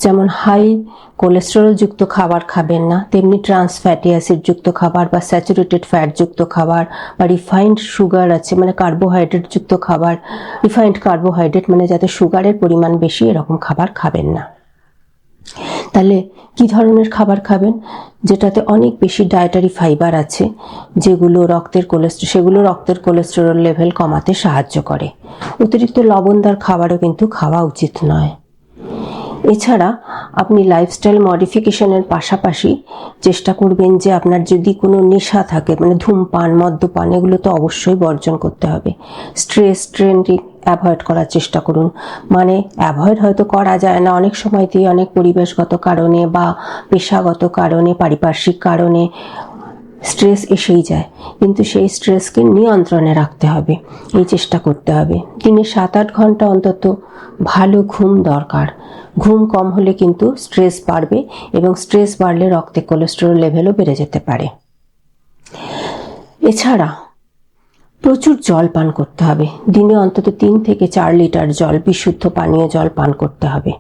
যেমন high cholesterol যুক্ত খাবার খাবেন না, তেমনি ট্রান্স ফ্যাটি অ্যাসিড যুক্ত খাবার বা স্যাচুরেটেড ফ্যাট যুক্ত খাবার বা রিফাইন্ড সুগার আছে মানে কার্বোহাইড্রেট যুক্ত খাবার, রিফাইন্ড কার্বোহাইড্রেট মানে যাতে সুগারের পরিমাণ বেশি, এরকম খাবার খাবেন না। তাহলে কি ধরনের খাবার খাবেন? যেটাতে অনেক বেশি ডায়েটারি ফাইবার আছে, যেগুলো রক্তের কোলেস্টেরল লেভেল কমাতে সাহায্য করে। অতিরিক্ত লবণদার খাবারও কিন্তু খাওয়া উচিত নয়। এছাড়া আপনি লাইফস্টাইল মডিফিকেশনের পাশাপাশি চেষ্টা করবেন যে আপনার যদি কোনো নেশা থাকে মানে ধূমপান, মদ্যপান, এগুলো তো অবশ্যই বর্জন করতে হবে। স্ট্রেস ট্রেন্ডিং অ্যাভয়েড করার চেষ্টা করুন। মানে অ্যাভয়েড হয়তো করা যায় না, অনেক সময়তেই অনেক পরিবেশগত কারণে বা পেশাগত কারণে, পারিপার্শ্বিক কারণে স্ট্রেস এসেই যায়, কিন্তু সেই স্ট্রেসকে নিয়ন্ত্রণে রাখতে হবে, এই চেষ্টা করতে হবে। দিনে 7-8 ঘন্টা অন্তত ভালো ঘুম দরকার। ঘুম কম হলে কিন্তু স্ট্রেস বাড়বে এবং স্ট্রেস বাড়লে রক্তে কোলেস্টেরল লেভেলও বেড়ে যেতে পারে। এছাড়া প্রচুর জল পান করতে হবে। দিনে অন্তত 3 থেকে 4 লিটার জল, বিশুদ্ধ পানীয় জল পান করতে হবে।